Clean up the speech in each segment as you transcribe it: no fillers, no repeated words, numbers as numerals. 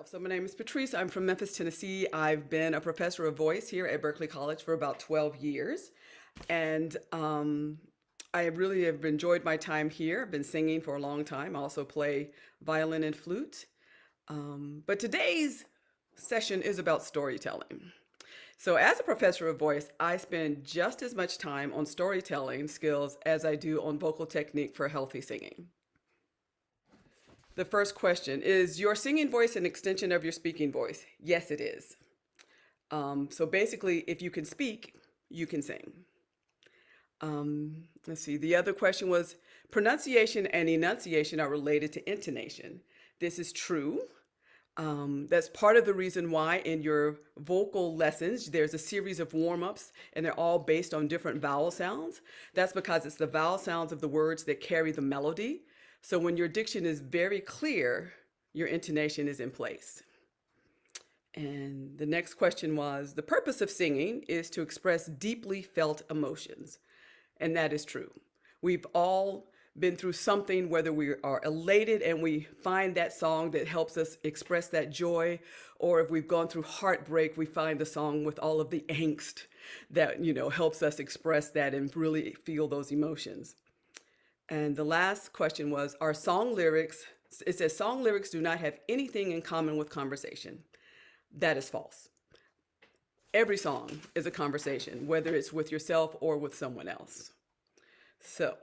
So my name is Patrice. I'm from Memphis, Tennessee. I've been a professor of voice here at Berklee College for about 12 years. And I really have enjoyed my time here. I've been singing for a long time. I also play violin and flute. But today's session is about storytelling. So as a professor of voice, I spend just as much time on storytelling skills as I do on vocal technique for healthy singing. The first question, is your singing voice an extension of your speaking voice? Yes, it is. So basically, if you can speak, you can sing. Let's see, the other question was, pronunciation and enunciation are related to intonation. This is true. That's part of the reason why in your vocal lessons, there's a series of warm-ups and they're all based on different vowel sounds. That's because it's the vowel sounds of the words that carry the melody. So when your diction is very clear, your intonation is in place. And the next question was, the purpose of singing is to express deeply felt emotions. And that is true. We've all been through something, whether we are elated and we find that song that helps us express that joy, or if we've gone through heartbreak, we find the song with all of the angst that, helps us express that and really feel those emotions. And the last question was, are song lyrics, it says song lyrics do not have anything in common with conversation. That is false. Every song is a conversation, whether it's with yourself or with someone else. So,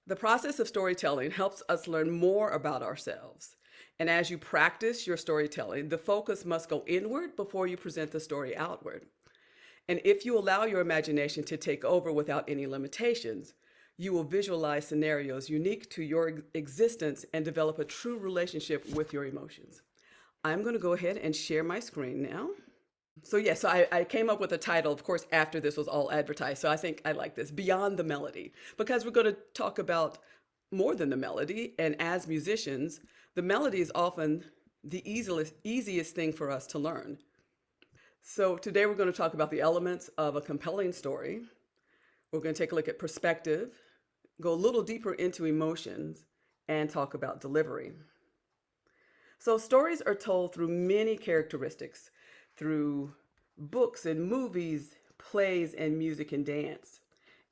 the process of storytelling helps us learn more about ourselves. And as you practice your storytelling, the focus must go inward before you present the story outward. And if you allow your imagination to take over without any limitations, you will visualize scenarios unique to your existence and develop a true relationship with your emotions. I'm going to go ahead and share my screen now. So I came up with a title, of course, after this was all advertised. So I think I like this, Beyond the Melody, because we're going to talk about more than the melody. And as musicians, the melody is often the easiest thing for us to learn. So today we're going to talk about the elements of a compelling story. We're going to take a look at perspective, go a little deeper into emotions, and talk about delivery. So stories are told through many characteristics, through books and movies, plays, and music and dance.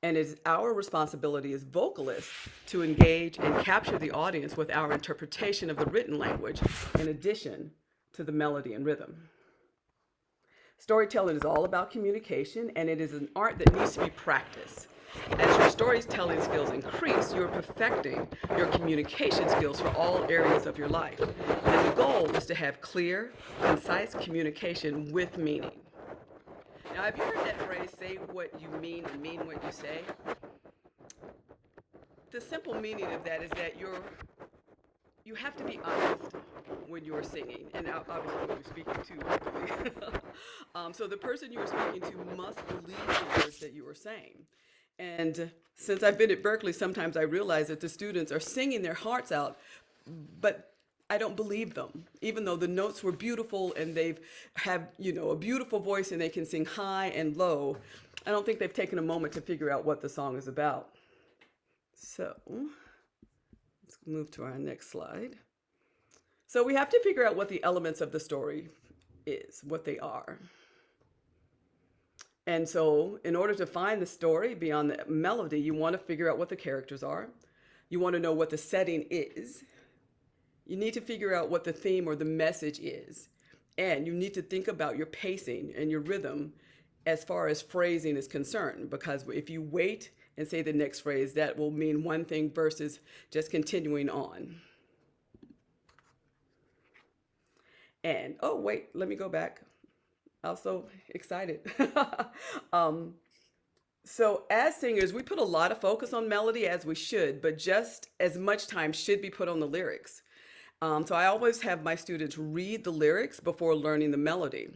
And it's our responsibility as vocalists to engage and capture the audience with our interpretation of the written language, in addition to the melody and rhythm. Storytelling is all about communication, and it is an art that needs to be practiced. As your storytelling skills increase, you're perfecting your communication skills for all areas of your life. And the goal is to have clear, concise communication with meaning. Now, have you heard that phrase, say what you mean and mean what you say? The simple meaning of that is that you have to be honest when you're singing, and obviously when you're speaking to, hopefully. So the person you are speaking to must believe the words that you are saying. And since I've been at Berklee, sometimes I realize that the students are singing their hearts out, but I don't believe them, even though the notes were beautiful and they've have, a beautiful voice and they can sing high and low. I don't think they've taken a moment to figure out what the song is about. So let's move to our next slide. So we have to figure out what the elements of the story is, what they are. And so in order to find the story beyond the melody, you want to figure out what the characters are. You want to know what the setting is. You need to figure out what the theme or the message is. And you need to think about your pacing and your rhythm as far as phrasing is concerned, because if you wait and say the next phrase, that will mean one thing versus just continuing on. And, oh, wait, let me go back. I'm so excited. So as singers, we put a lot of focus on melody, as we should, but just as much time should be put on the lyrics. So I always have my students read the lyrics before learning the melody.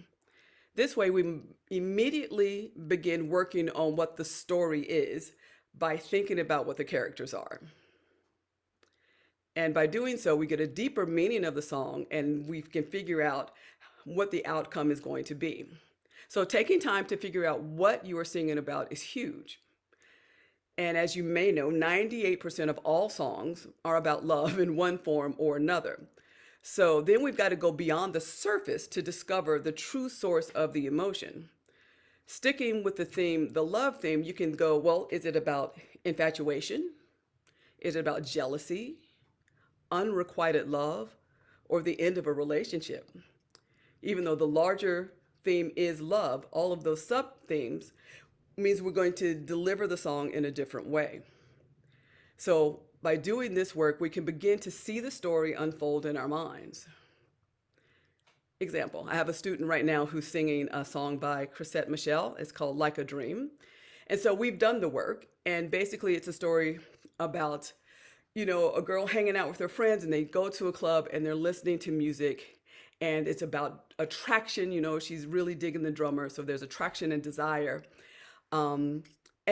This way we immediately begin working on what the story is by thinking about what the characters are. And by doing so, we get a deeper meaning of the song and we can figure out what the outcome is going to be. So taking time to figure out what you are singing about is huge. And as you may know, 98% of all songs are about love in one form or another. So then we've got to go beyond the surface to discover the true source of the emotion. Sticking with the theme, the love theme, you can go, well, is it about infatuation? Is it about jealousy, unrequited love, or the end of a relationship? Even though the larger theme is love, all of those sub themes means we're going to deliver the song in a different way. So by doing this work, we can begin to see the story unfold in our minds. Example, I have a student right now who's singing a song by Chrisette Michele. It's called Like a Dream. And so we've done the work, and basically it's a story about, a girl hanging out with her friends, and they go to a club and they're listening to music, and it's about attraction. She's really digging the drummer, so there's attraction and desire. And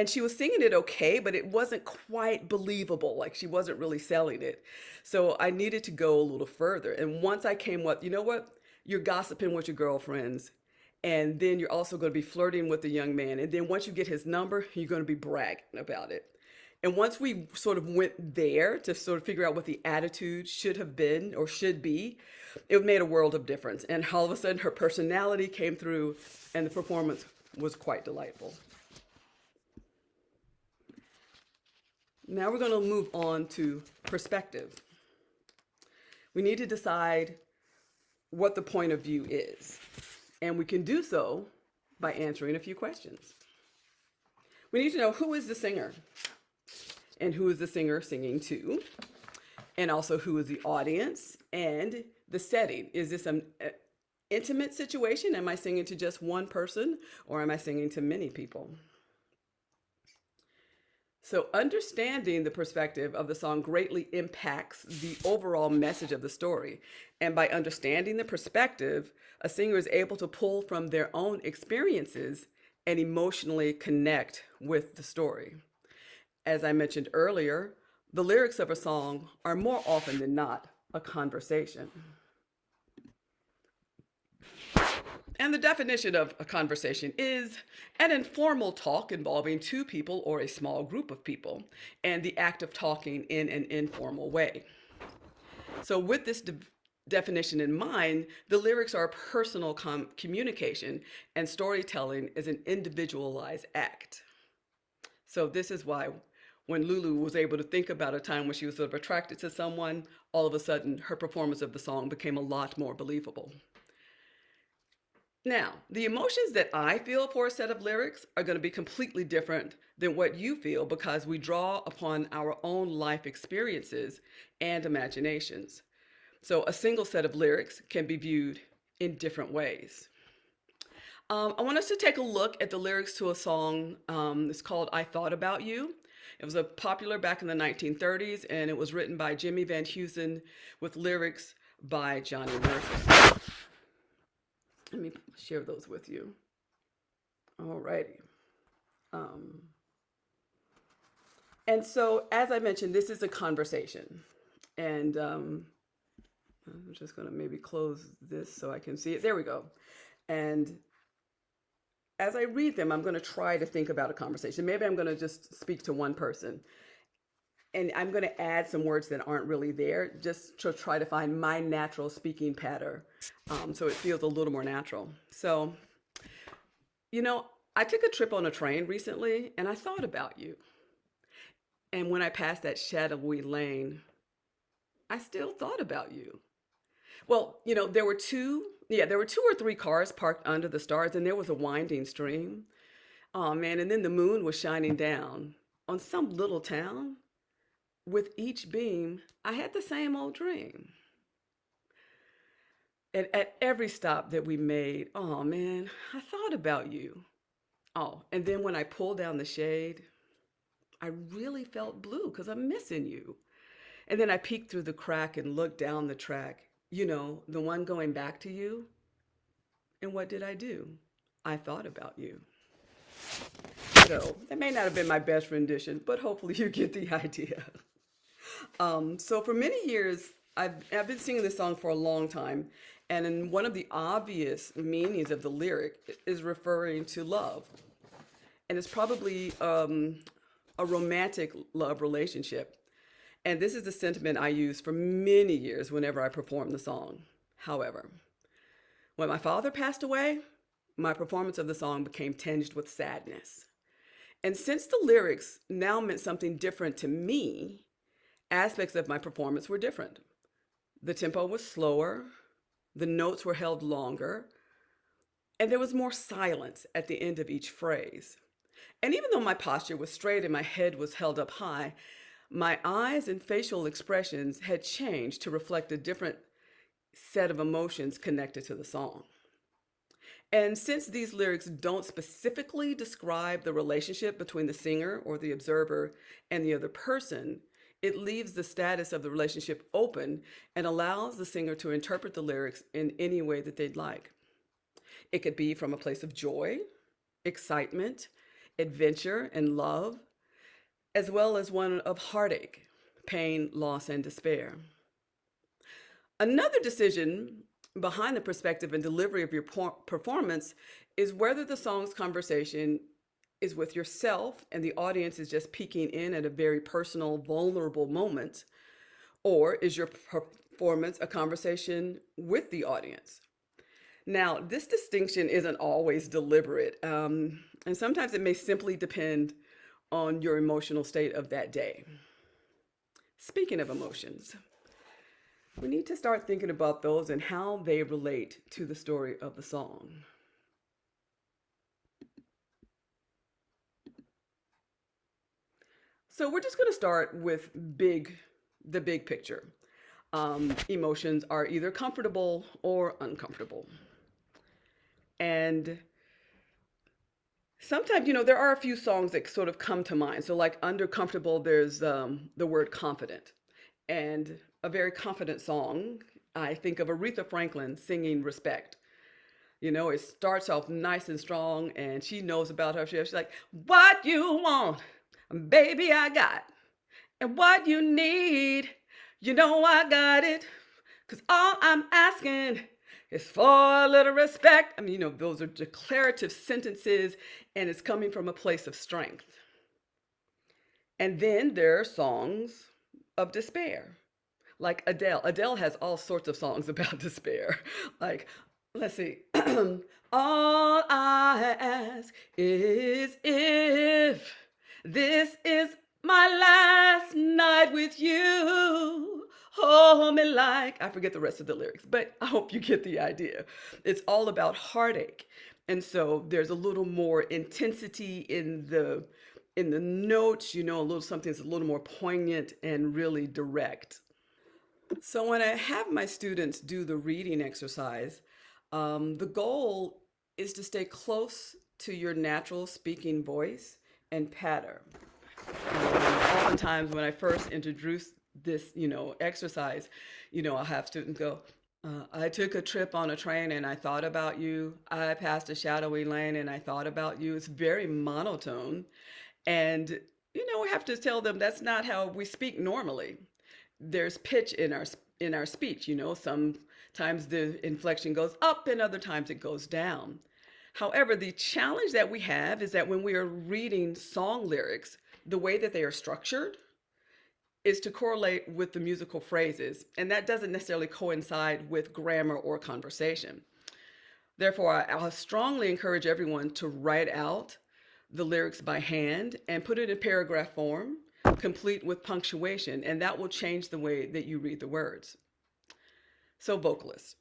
she was singing it okay, but it wasn't quite believable. Like, she wasn't really selling it. So I needed to go a little further. And once I came up, you know what? You're gossiping with your girlfriends, and then you're also going to be flirting with the young man. And then once you get his number, you're going to be bragging about it. And once we sort of went there to sort of figure out what the attitude should have been or should be, it made a world of difference. And all of a sudden, her personality came through, and the performance was quite delightful. Now we're going to move on to perspective. We need to decide what the point of view is. And we can do so by answering a few questions. We need to know, who is the singer? And who is the singer singing to? And also, who is the audience? And the setting. Is this an intimate situation? Am I singing to just one person, or am I singing to many people? So understanding the perspective of the song greatly impacts the overall message of the story. And by understanding the perspective, a singer is able to pull from their own experiences and emotionally connect with the story. As I mentioned earlier, the lyrics of a song are more often than not a conversation. And the definition of a conversation is an informal talk involving two people or a small group of people, and the act of talking in an informal way. So with this definition in mind, the lyrics are personal communication, and storytelling is an individualized act. So this is why when Lulu was able to think about a time when she was sort of attracted to someone, all of a sudden her performance of the song became a lot more believable. Now, the emotions that I feel for a set of lyrics are going to be completely different than what you feel, because we draw upon our own life experiences and imaginations. So a single set of lyrics can be viewed in different ways. I want us to take a look at the lyrics to a song. It's called I Thought About You. It was popular back in the 1930s, and it was written by Jimmy Van Heusen with lyrics by Johnny Mercer. Let me share those with you. All righty. And so, as I mentioned, this is a conversation. And I'm just going to maybe close this so I can see it. There we go. And as I read them, I'm going to try to think about a conversation. Maybe I'm going to just speak to one person. And I'm going to add some words that aren't really there, just to try to find my natural speaking pattern, so it feels a little more natural. So, I took a trip on a train recently, and I thought about you. And when I passed that shadowy lane, I still thought about you. Well, there were two or three cars parked under the stars, and there was a winding stream. Oh man, and then the moon was shining down on some little town. With each beam, I had the same old dream. And at every stop that we made, oh man, I thought about you. Oh, and then when I pulled down the shade, I really felt blue because I'm missing you. And then I peeked through the crack and looked down the track, the one going back to you. And what did I do? I thought about you. So that may not have been my best rendition, but hopefully you get the idea. So for many years, I've been singing this song for a long time, and one of the obvious meanings of the lyric is referring to love. And it's probably a romantic love relationship. And this is the sentiment I used for many years whenever I performed the song. However, when my father passed away, my performance of the song became tinged with sadness. And since the lyrics now meant something different to me, aspects of my performance were different. The tempo was slower, the notes were held longer, and there was more silence at the end of each phrase. And even though my posture was straight and my head was held up high, my eyes and facial expressions had changed to reflect a different set of emotions connected to the song. And since these lyrics don't specifically describe the relationship between the singer or the observer and the other person, it leaves the status of the relationship open and allows the singer to interpret the lyrics in any way that they'd like. It could be from a place of joy, excitement, adventure, and love, as well as one of heartache, pain, loss, and despair. Another decision behind the perspective and delivery of your performance is whether the song's conversation is with yourself and the audience is just peeking in at a very personal, vulnerable moment, or is your performance a conversation with the audience? Now, this distinction isn't always deliberate, and sometimes it may simply depend on your emotional state of that day. Speaking of emotions, we need to start thinking about those and how they relate to the story of the song. So we're just going to start with the big picture. Emotions are either comfortable or uncomfortable. And sometimes, there are a few songs that sort of come to mind. So like under comfortable, there's the word confident. And a very confident song, I think of Aretha Franklin singing Respect. It starts off nice and strong and she knows about her shit. She's like, what you want, baby, I got. And what you need, I got it. 'Cause all I'm asking is for a little respect. Those are declarative sentences and it's coming from a place of strength. And then there are songs of despair, like Adele. Adele has all sorts of songs about despair. Like, let's see. All I ask is if this is my last night with you. Hold me like, I forget the rest of the lyrics, but I hope you get the idea. It's all about heartache. And so there's a little more intensity in the notes, a little something that's a little more poignant and really direct. So when I have my students do the reading exercise, the goal is to stay close to your natural speaking voice and pattern. Oftentimes when I first introduce this, exercise, I'll have students go, I took a trip on a train and I thought about you. I passed a shadowy lane and I thought about you. It's very monotone. And, we have to tell them that's not how we speak normally. There's pitch in our speech, sometimes the inflection goes up and other times it goes down. However, the challenge that we have is that when we are reading song lyrics, the way that they are structured is to correlate with the musical phrases, and that doesn't necessarily coincide with grammar or conversation. Therefore, I'll strongly encourage everyone to write out the lyrics by hand and put it in paragraph form, complete with punctuation, and that will change the way that you read the words. So vocalists,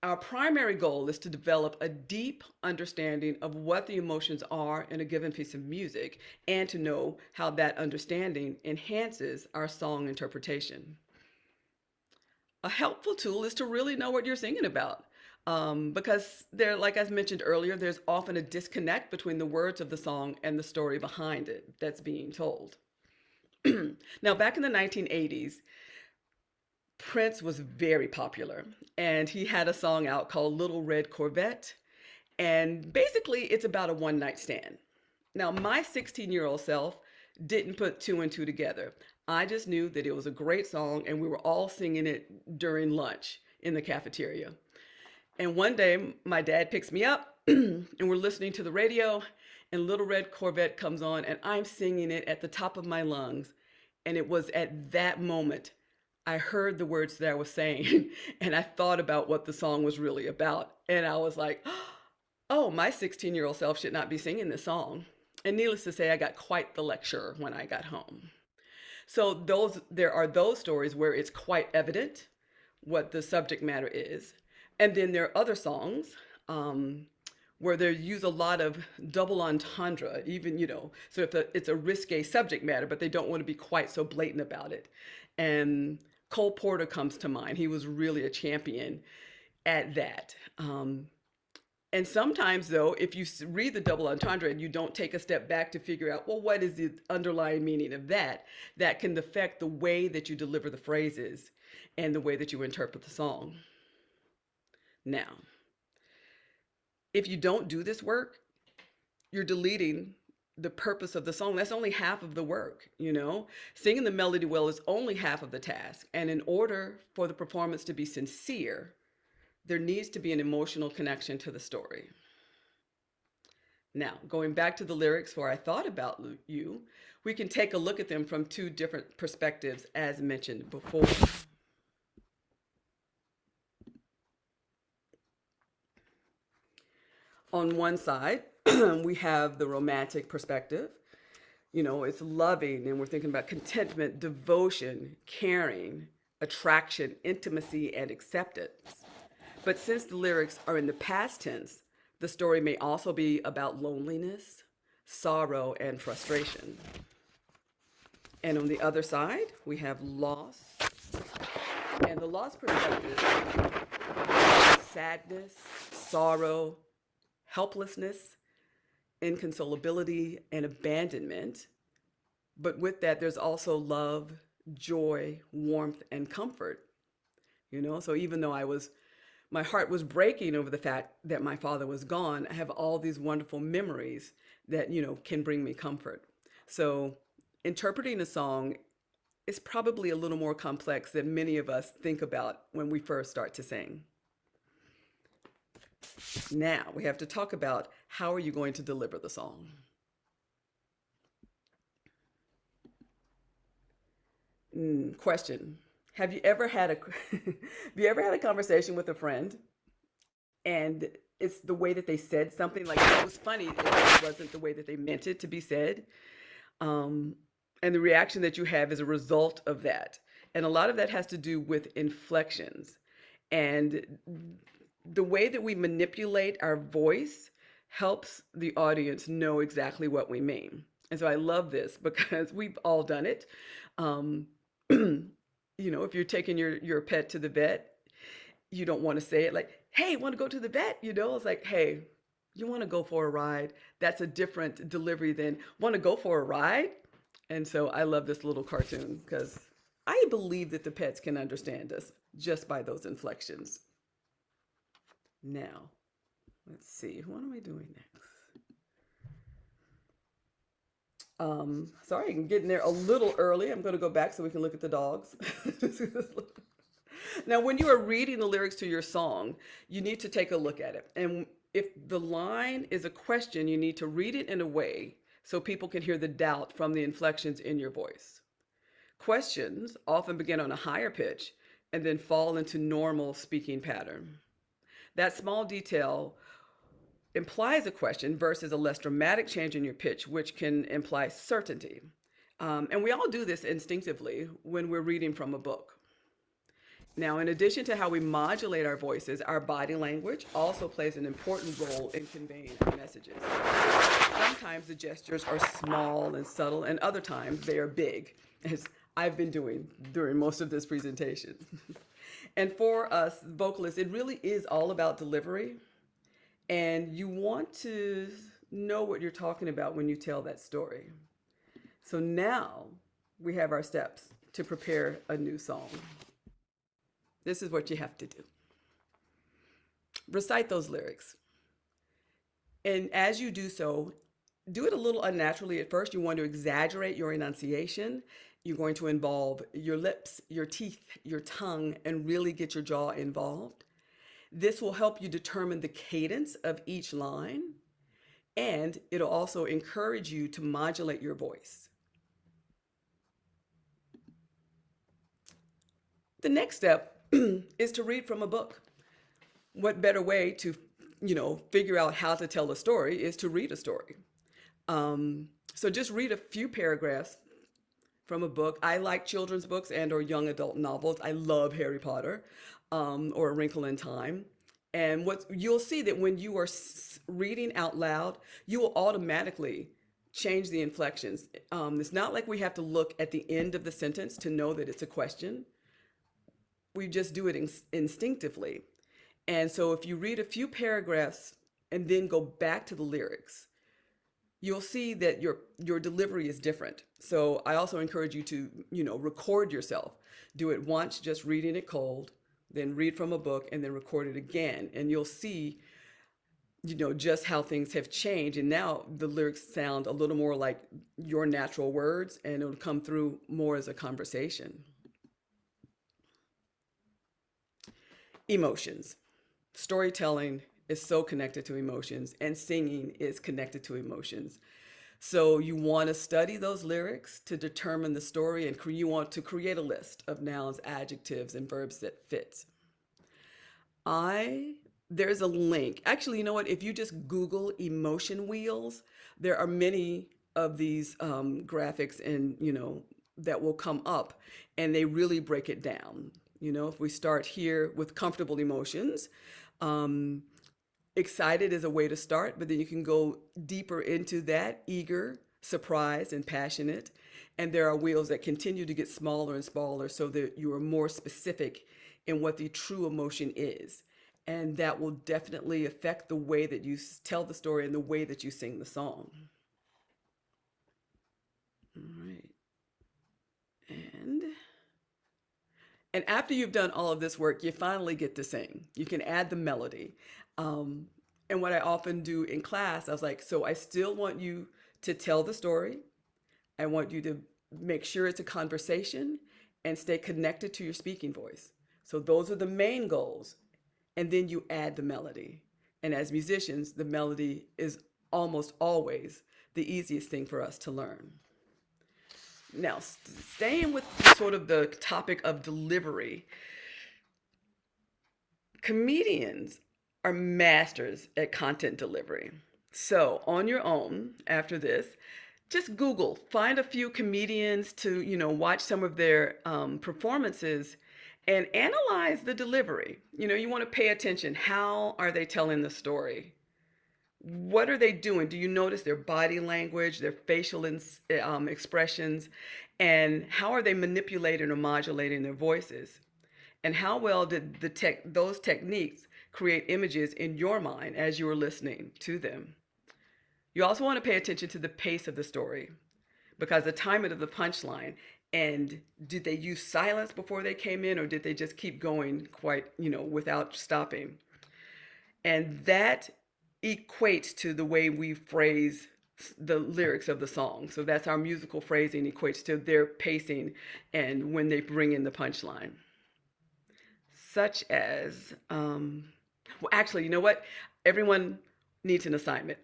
our primary goal is to develop a deep understanding of what the emotions are in a given piece of music and to know how that understanding enhances our song interpretation. A helpful tool is to really know what you're singing about. Because like I mentioned earlier, there's often a disconnect between the words of the song and the story behind it that's being told. Now, back in the 1980s, Prince was very popular, and he had a song out called Little Red Corvette, and basically it's about a one-night stand. Now, my 16-year-old self didn't put two and two together. I just knew that it was a great song, and we were all singing it during lunch in the cafeteria. And one day, my dad picks me up, and we're listening to the radio, and Little Red Corvette comes on, and I'm singing it at the top of my lungs. And it was at that moment I heard the words that I was saying and I thought about what the song was really about. And I was like, oh, my 16-year-old self should not be singing this song. And needless to say, I got quite the lecture when I got home. So there are those stories where it's quite evident what the subject matter is. And then there are other songs where they use a lot of double entendre, even, so it's a risque subject matter, but they don't want to be quite so blatant about it. And Cole Porter comes to mind. He was really a champion at that. And sometimes, though, if you read the double entendre and you don't take a step back to figure out, well, what is the underlying meaning of that, that can affect the way that you deliver the phrases and the way that you interpret the song. Now, if you don't do this work, you're deleting the purpose of the song. That's only half of the work, Singing the melody well is only half of the task. And in order for the performance to be sincere, there needs to be an emotional connection to the story. Now, going back to the lyrics where I thought about you, we can take a look at them from two different perspectives, as mentioned before. On one side, we have the romantic perspective. It's loving, and we're thinking about contentment, devotion, caring, attraction, intimacy, and acceptance. But since the lyrics are in the past tense, the story may also be about loneliness, sorrow, and frustration. And on the other side, we have loss. And the loss perspective, sadness, sorrow, helplessness, inconsolability, and abandonment. But with that, there's also love, joy, warmth, and comfort. So even though my heart was breaking over the fact that my father was gone, I have all these wonderful memories that, can bring me comfort. So interpreting a song is probably a little more complex than many of us think about when we first start to sing. Now we have to talk about, how are you going to deliver the song? Question. Have you ever had a conversation with a friend and it's the way that they said something, like it was funny, it wasn't the way that they meant it to be said? And the reaction that you have is a result of that. And a lot of that has to do with inflections. And the way that we manipulate our voice helps the audience know exactly what we mean. And so I love this because we've all done it. If you're taking your pet to the vet, you don't want to say it like, hey, want to go to the vet? It's like, hey, you want to go for a ride? That's a different delivery than want to go for a ride. And so I love this little cartoon because I believe that the pets can understand us just by those inflections. Now, let's see, what am I doing next? Sorry, I'm getting there a little early. I'm going to go back so we can look at the dogs. Now, when you are reading the lyrics to your song, you need to take a look at it. And if the line is a question, you need to read it in a way so people can hear the doubt from the inflections in your voice. Questions often begin on a higher pitch and then fall into normal speaking pattern. That small detail implies a question versus a less dramatic change in your pitch, which can imply certainty. And we all do this instinctively when we're reading from a book. Now, in addition to how we modulate our voices, our body language also plays an important role in conveying our messages. Sometimes the gestures are small and subtle, and other times they are big, as I've been doing during most of this presentation. And for us vocalists, it really is all about delivery. And you want to know what you're talking about when you tell that story. So now we have our steps to prepare a new song. This is what you have to do. Recite those lyrics. And as you do so, do it a little unnaturally at first. You want to exaggerate your enunciation. You're going to involve your lips, your teeth, your tongue, and really get your jaw involved. This will help you determine the cadence of each line, and it'll also encourage you to modulate your voice. The next step is to read from a book. What better way to, figure out how to tell a story is to read a story. So just read a few paragraphs from a book. I like children's books and or young adult novels. I love Harry Potter, or A Wrinkle in Time. And what you'll see that when you are reading out loud, you will automatically change the inflections. It's not like we have to look at the end of the sentence to know that it's a question. We just do it instinctively. And so if you read a few paragraphs and then go back to the lyrics, you'll see that your delivery is different. So I also encourage you to, record yourself. Do it once, just reading it cold, then read from a book and then record it again. And you'll see, just how things have changed. And now the lyrics sound a little more like your natural words and it'll come through more as a conversation. Emotions. Storytelling is so connected to emotions, and singing is connected to emotions. So you want to study those lyrics to determine the story, and you want to create a list of nouns, adjectives, and verbs that fits. There's a link. Actually, you know what? If you just Google emotion wheels, there are many of these graphics and, that will come up, and they really break it down. If we start here with comfortable emotions, excited is a way to start, but then you can go deeper into that: eager, surprised, and passionate. And there are wheels that continue to get smaller and smaller so that you are more specific in what the true emotion is. And that will definitely affect the way that you tell the story and the way that you sing the song. All right. And after you've done all of this work, you finally get to sing. You can add the melody. And what I often do in class, I was like, so I still want you to tell the story. I want you to make sure it's a conversation and stay connected to your speaking voice. So those are the main goals. And then you add the melody. And as musicians, the melody is almost always the easiest thing for us to learn. Now, staying with sort of the topic of delivery, comedians are masters at content delivery. So on your own, after this, just Google, find a few comedians to, watch some of their performances and analyze the delivery. You want to pay attention. How are they telling the story? What are they doing? Do you notice their body language, their facial expressions, and how are they manipulating or modulating their voices? And how well did those techniques create images in your mind as you were listening to them? You also want to pay attention to the pace of the story, because the timing of the punchline, and did they use silence before they came in, or did they just keep going quite, without stopping? And that equates to the way we phrase the lyrics of the song. So that's our musical phrasing equates to their pacing and when they bring in the punchline. Such as, well, actually, you know what? Everyone needs an assignment.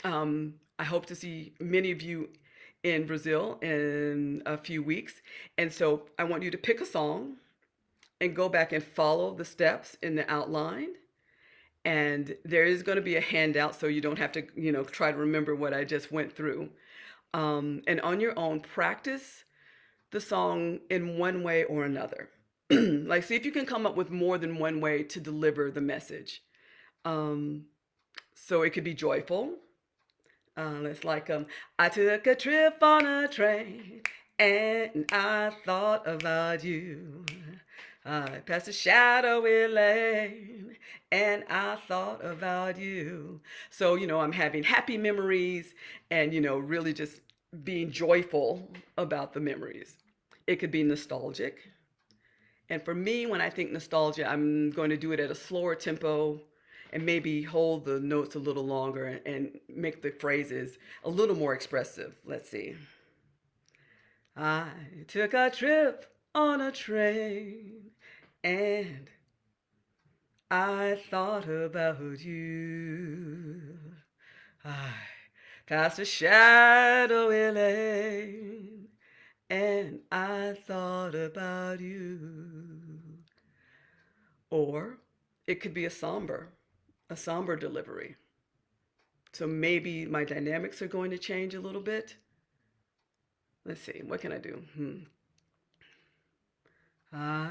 I hope to see many of you in Brazil in a few weeks. And so I want you to pick a song and go back and follow the steps in the outline. And there is going to be a handout so you don't have to, try to remember what I just went through. And on your own, practice the song in one way or another. Like, see if you can come up with more than one way to deliver the message. So it could be joyful. It's like, I took a trip on a train and I thought about you. I passed a shadowy lane and I thought about you. So, I'm having happy memories and, really just being joyful about the memories. It could be nostalgic. And for me, when I think nostalgia, I'm going to do it at a slower tempo and maybe hold the notes a little longer and make the phrases a little more expressive. Let's see. I took a trip on a train and I thought about you. I passed a shadowy lane and I thought about you. Or it could be a somber delivery. So maybe my dynamics are going to change a little bit. Let's see, what can I do? I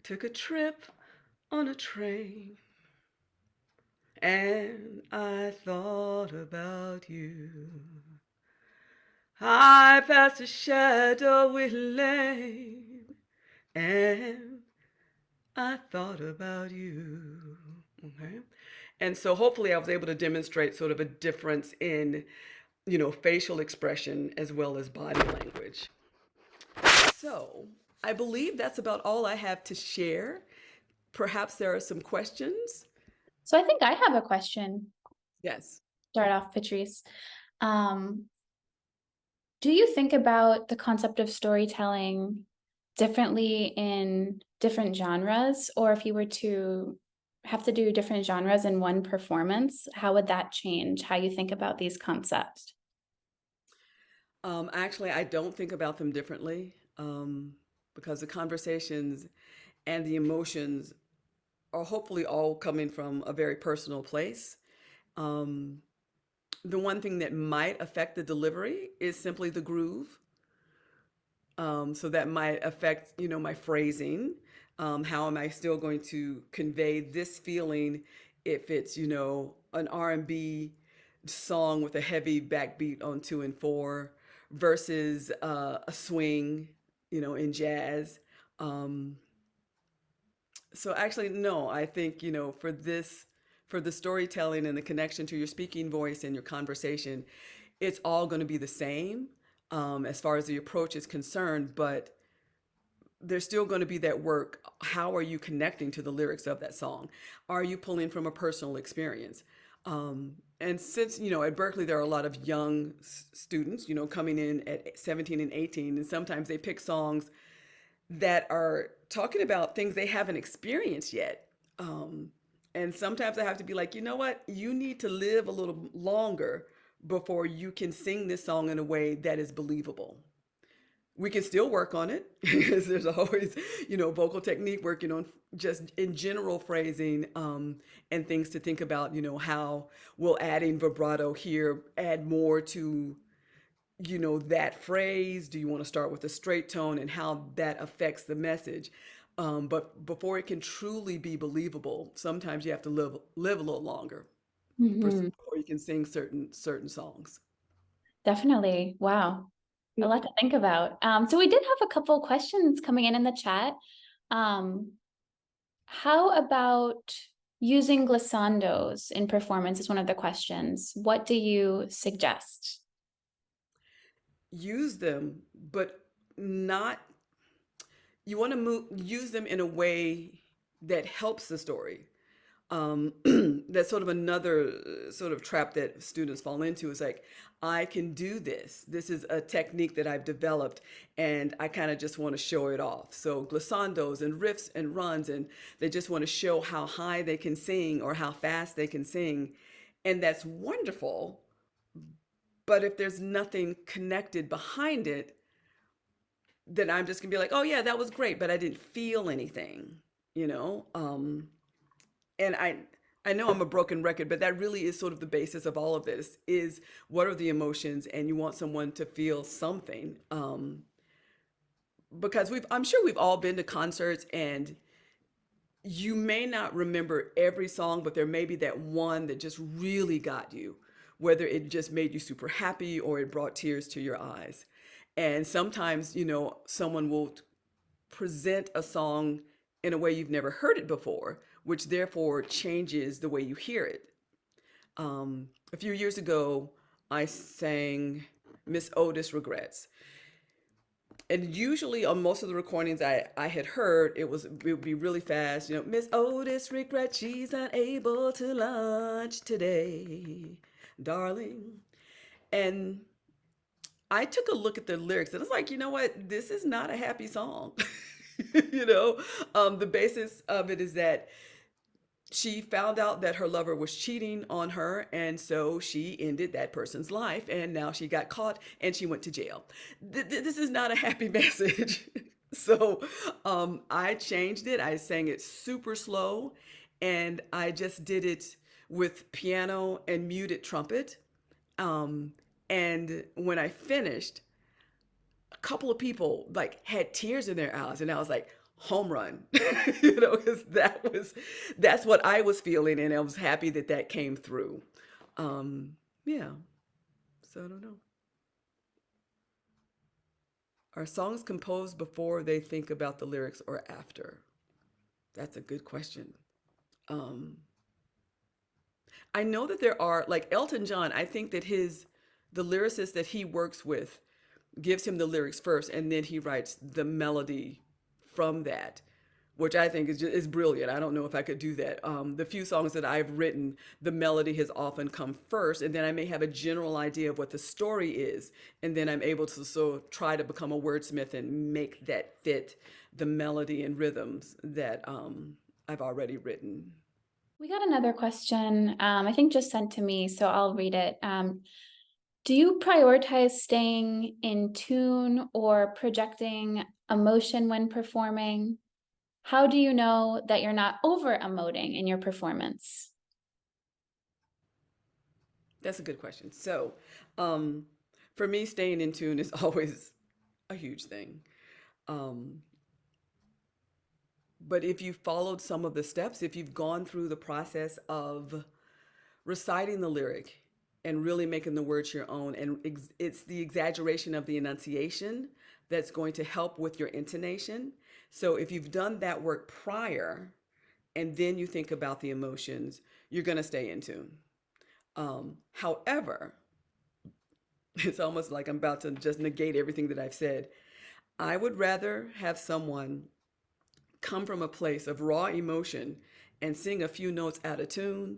took a trip on a train and I thought about you. I passed a shadowy lane and I thought about you. Okay. And so hopefully I was able to demonstrate sort of a difference in, facial expression as well as body language. So I believe that's about all I have to share. Perhaps there are some questions. So I think I have a question. Yes. Start off, Patrice. Um, do you think about the concept of storytelling differently in different genres? Or if you were to have to do different genres in one performance, how would that change how you think about these concepts? Actually, I don't think about them differently because the conversations and the emotions are hopefully all coming from a very personal place. Um, the one thing that might affect the delivery is simply the groove. So that might affect, my phrasing. How am I still going to convey this feeling if it's, an R&B song with a heavy backbeat on 2 and 4 versus a swing, in jazz. Um, so actually, no, I think, for the storytelling and the connection to your speaking voice and your conversation, it's all going to be the same as far as the approach is concerned, but there's still going to be that work. How are you connecting to the lyrics of that song? Are you pulling from a personal experience? And since, at Berklee, there are a lot of young students, coming in at 17 and 18, and sometimes they pick songs that are talking about things they haven't experienced yet. And sometimes I have to be like, you know what? You need to live a little longer before you can sing this song in a way that is believable. We can still work on it because there's always, vocal technique, working on just in general phrasing and things to think about, how will adding vibrato here add more to, that phrase? Do you want to start with a straight tone and how that affects the message? But before it can truly be believable, sometimes you have to live a little longer Mhm. before you can sing certain songs. Definitely. Wow. A lot to think about. So we did have a couple questions coming in the chat. Um, how about using glissandos in performance is one of the questions. What do you suggest? Use them, but not you want to use them in a way that helps the story. That's sort of another sort of trap that students fall into is like, I can do this. This is a technique that I've developed, and I kind of just want to show it off. So glissandos and riffs and runs, and they just want to show how high they can sing or how fast they can sing. And that's wonderful. But if there's nothing connected behind it, then I'm just gonna be like, oh yeah, that was great, but I didn't feel anything, you know? And I know I'm a broken record, but that really is sort of the basis of all of this is what are the emotions, and you want someone to feel something. Because I'm sure we've all been to concerts and you may not remember every song, but there may be that one that just really got you, whether it just made you super happy or it brought tears to your eyes. And sometimes, someone will present a song in a way you've never heard it before, which therefore changes the way you hear it. A few years ago, I sang Miss Otis Regrets. And usually on most of the recordings I had heard, it would be really fast. Miss Otis regrets she's unable to lunch today, darling. And I took a look at the lyrics and I was like, you know what? This is not a happy song. The basis of it is that she found out that her lover was cheating on her, and so she ended that person's life, and now she got caught and she went to jail. This is not a happy message. So I changed it. I sang it super slow, and I just did it with piano and muted trumpet. Um, and when I finished, a couple of people like had tears in their eyes, and I was like, home run, because that's what I was feeling, and I was happy that that came through. Um, yeah. So I don't know. Are songs composed before they think about the lyrics or after? That's a good question. Um, I know that there are, like Elton John, I think that the lyricist that he works with gives him the lyrics first, and then he writes the melody from that, which I think is brilliant. I don't know if I could do that. The few songs that I've written, the melody has often come first, and then I may have a general idea of what the story is, and then I'm able to try to become a wordsmith and make that fit the melody and rhythms that I've already written. We got another question, I think just sent to me, so I'll read it. Do you prioritize staying in tune or projecting emotion when performing? How do you know that you're not over emoting in your performance? That's a good question. So, um, for me, staying in tune is always a huge thing. Um, but if you followed some of the steps, if you've gone through the process of reciting the lyric and really making the words your own, and it's the exaggeration of the enunciation that's going to help with your intonation. So if you've done that work prior and then you think about the emotions, you're going to stay in tune. However, it's almost like I'm about to just negate everything that I've said. I would rather have someone come from a place of raw emotion and sing a few notes out of tune.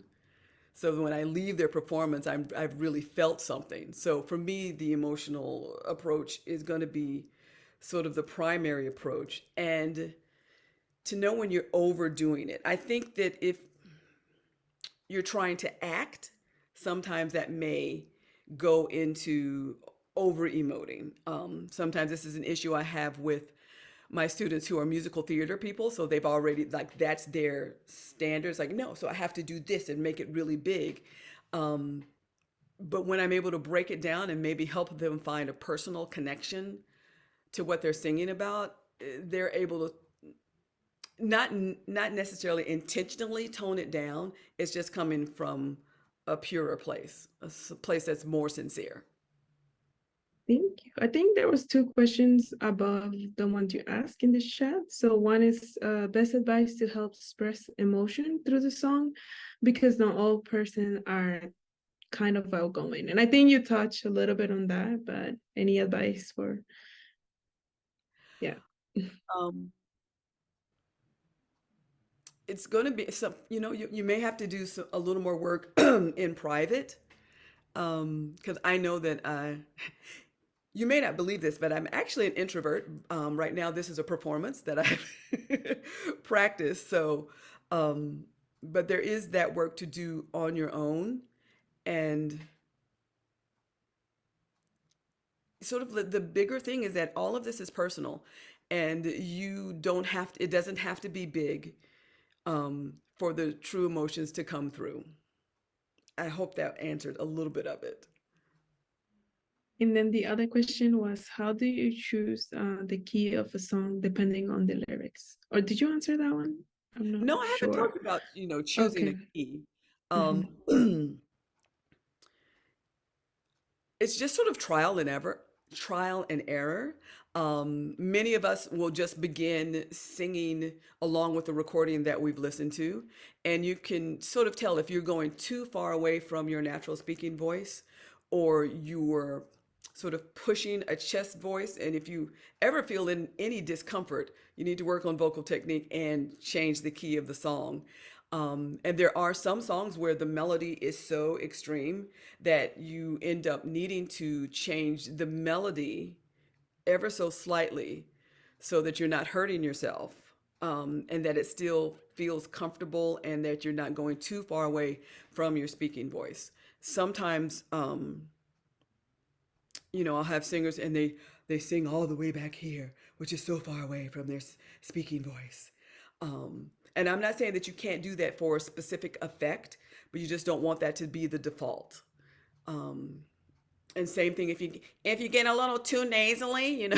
So when I leave their performance, I've really felt something. So for me, the emotional approach is going to be sort of the primary approach. And to know when you're overdoing it. I think that if you're trying to act, sometimes that may go into over emoting. Sometimes this is an issue I have with my students who are musical theater people. So they've already, like, that's their standards. Like, no, so I have to do this and make it really big. Um, but when I'm able to break it down and maybe help them find a personal connection to what they're singing about, they're able to not necessarily intentionally tone it down. It's just coming from a purer place, place that's more sincere. Thank you. I think there was two questions above the ones you asked in the chat. So one is best advice to help express emotion through the song, because not all person are kind of outgoing. And I think you touched a little bit on that, but any advice for, yeah. Um, it's going to be some, you may have to do a little more work in private. Because I know that you may not believe this, but I'm actually an introvert. Right now, this is a performance that I've practiced. So, but there is that work to do on your own. And sort of the bigger thing is that all of this is personal, and you don't have to, it doesn't have to be big for the true emotions to come through. I hope that answered a little bit of it. And then the other question was, how do you choose the key of a song depending on the lyrics? Or did you answer that one? I'm not No, I haven't sure. talked about, choosing a Okay. key. Mhm. Um, it's just sort of trial and error. Many of us will just begin singing along with the recording that we've listened to, and you can sort of tell if you're going too far away from your natural speaking voice, or you're sort of pushing a chest voice. And if you ever feel in any discomfort, you need to work on vocal technique and change the key of the song. And there are some songs where the melody is so extreme that you end up needing to change the melody ever so slightly so that you're not hurting yourself, and that it still feels comfortable and that you're not going too far away from your speaking voice. Sometimes, I'll have singers and they sing all the way back here, which is so far away from their speaking voice. And I'm not saying that you can't do that for a specific effect, but you just don't want that to be the default. Um, and same thing if you get a little too nasally,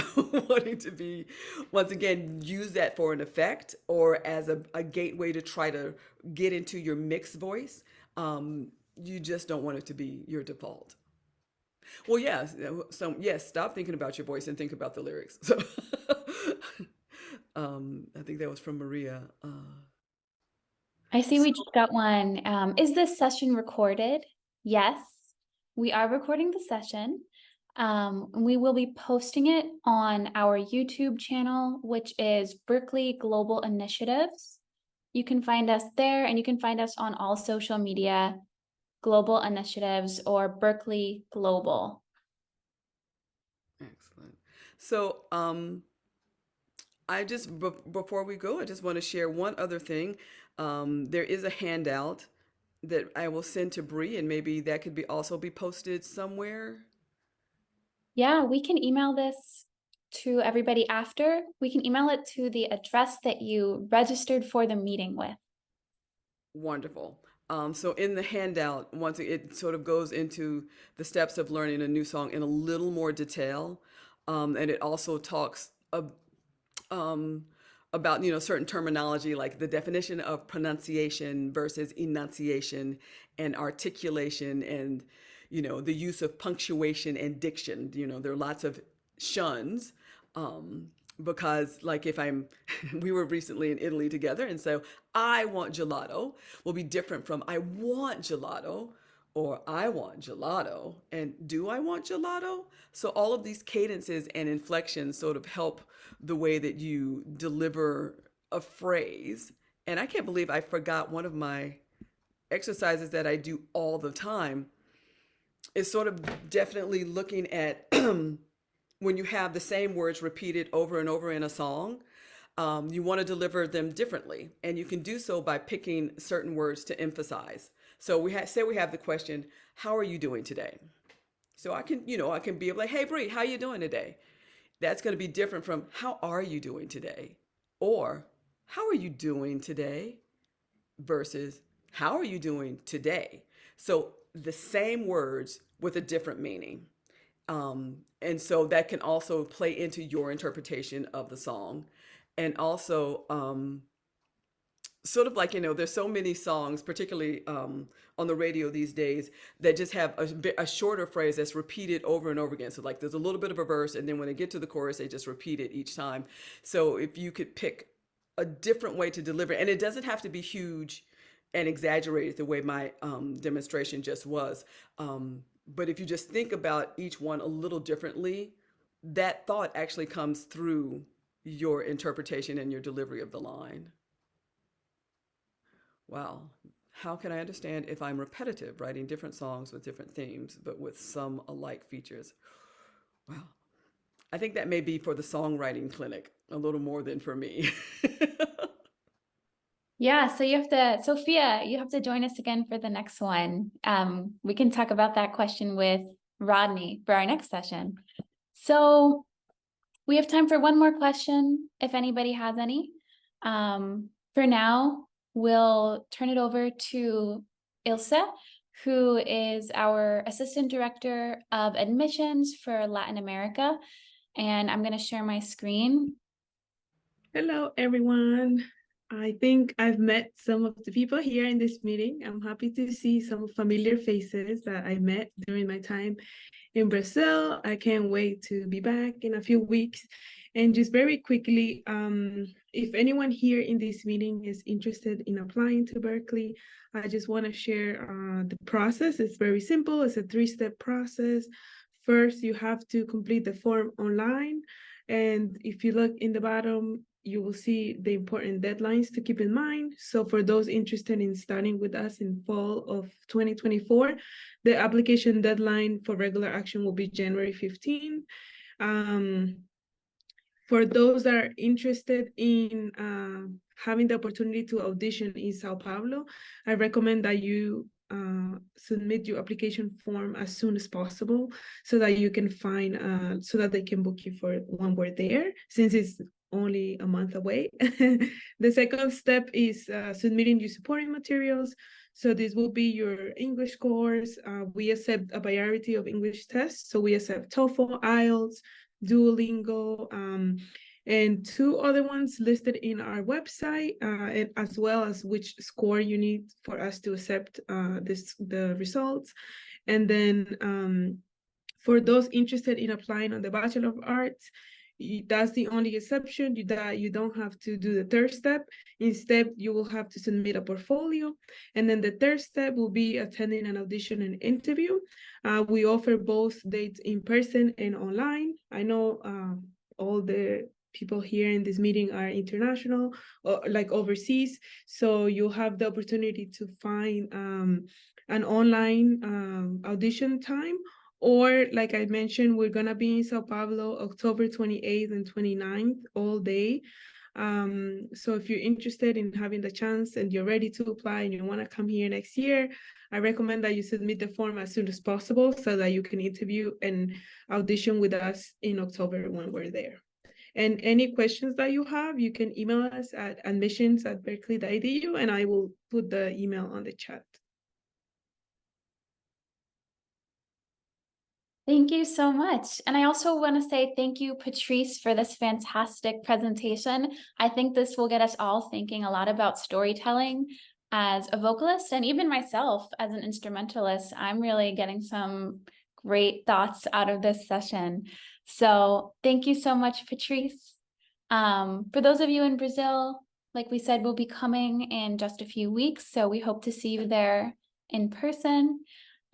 wanting to be, once again, use that for an effect or as a gateway to try to get into your mixed voice. You just don't want it to be your default. Well, yes. So yes, stop thinking about your voice and think about the lyrics. So, I think that was from Maria. I see we just got one. Is this session recorded? Yes, we are recording the session. We will be posting it on our YouTube channel, which is Berklee Global Initiatives. You can find us there, and you can find us on all social media, Global Initiatives or Berklee Global. Excellent. So, before we go, I just want to share one other thing. There is a handout that I will send to Bree, and maybe that could also be posted somewhere. Yeah, we can email this to everybody after. We can email it to the address that you registered for the meeting with. Wonderful. So in the handout, once it sort of goes into the steps of learning a new song in a little more detail, and it also talks about certain terminology like the definition of pronunciation versus enunciation and articulation and the use of punctuation and diction. There are lots of shuns, because like if we were recently in Italy together, and so I want gelato will be different from I want gelato or I want gelato and do I want gelato? So all of these cadences and inflections sort of help the way that you deliver a phrase. And I can't believe I forgot one of my exercises that I do all the time is sort of definitely looking at when you have the same words repeated over and over in a song, you want to deliver them differently. And you can do so by picking certain words to emphasize. So say we have the question, how are you doing today? So I can be like, hey, Bree, how you doing today? That's going to be different from how are you doing today? Or how are you doing today versus how are you doing today? So the same words with a different meaning. And so that can also play into your interpretation of the song. And also, sort of like, there's so many songs, particularly on the radio these days, that just have a shorter phrase that's repeated over and over again. So like there's a little bit of a verse, and then when they get to the chorus, they just repeat it each time. So if you could pick a different way to deliver, and it doesn't have to be huge and exaggerated the way my demonstration just was. But if you just think about each one a little differently, that thought actually comes through your interpretation and your delivery of the line. Wow. How can I understand if I'm repetitive, writing different songs with different themes, but with some alike features? Wow. I think that may be for the songwriting clinic a little more than for me. Yeah, so Sophia, you have to join us again for the next one. We can talk about that question with Rodney for our next session. So we have time for one more question, if anybody has any. For now, we'll turn it over to Ilse, who is our Assistant Director of Admissions for Latin America. And I'm going to share my screen. Hello, everyone. I think I've met some of the people here in this meeting. I'm happy to see some familiar faces that I met during my time in Brazil. I can't wait to be back in a few weeks. And just very quickly, if anyone here in this meeting is interested in applying to Berklee, I just want to share the process. It's very simple. It's a 3-step process. First, you have to complete the form online. And if you look in the bottom, you will see the important deadlines to keep in mind. So for those interested in starting with us in fall of 2024, the application deadline for regular action will be January 15. For those that are interested in having the opportunity to audition in Sao Paulo, I recommend that you submit your application form as soon as possible so that you can find, so that they can book you for when we're there, since it's only a month away. The second step is submitting your supporting materials. So this will be your English course. We accept a variety of English tests. So we accept TOEFL, IELTS, Duolingo, and 2 other ones listed in our website, and as well as which score you need for us to accept the results. And then for those interested in applying on the Bachelor of Arts, that's the only exception, that you don't have to do the third step. Instead, you will have to submit a portfolio. And then the third step will be attending an audition and interview. We offer both dates in person and online. I know all the people here in this meeting are international, or like overseas. So you'll have the opportunity to find an online audition time. Or like I mentioned, we're gonna be in Sao Paulo October 28th and 29th all day. So if you're interested in having the chance and you're ready to apply and you wanna come here next year, I recommend that you submit the form as soon as possible so that you can interview and audition with us in October when we're there. And any questions that you have, you can email us at admissions@berklee.edu, and I will put the email on the chat. Thank you so much. And I also want to say thank you, Patrice, for this fantastic presentation. I think this will get us all thinking a lot about storytelling as a vocalist, and even myself as an instrumentalist. I'm really getting some great thoughts out of this session. So thank you so much, Patrice. For those of you in Brazil, like we said, we'll be coming in just a few weeks. So we hope to see you there in person.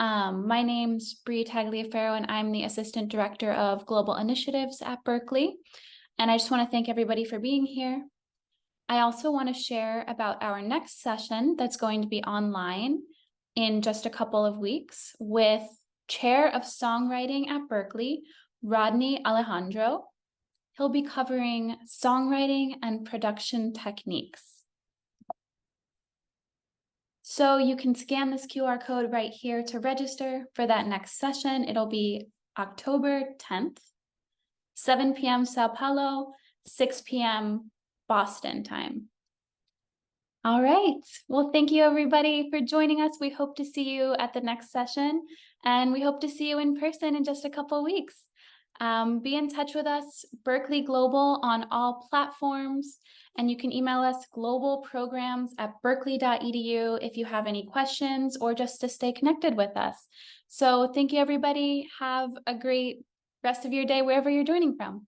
My name's Bri Tagliaferro, and I'm the Assistant Director of Global Initiatives at Berklee. And I just want to thank everybody for being here. I also want to share about our next session that's going to be online in just a couple of weeks with Chair of Songwriting at Berklee, Rodney Alejandro. He'll be covering songwriting and production techniques. So you can scan this QR code right here to register for that next session. It'll be October 10th, 7 p.m. Sao Paulo, 6 p.m. Boston time. All right. Well, thank you everybody for joining us. We hope to see you at the next session, and we hope to see you in person in just a couple of weeks. Be in touch with us, Berklee Global, on all platforms, and you can email us globalprograms@berklee.edu if you have any questions or just to stay connected with us. So thank you, everybody. Have a great rest of your day wherever you're joining from.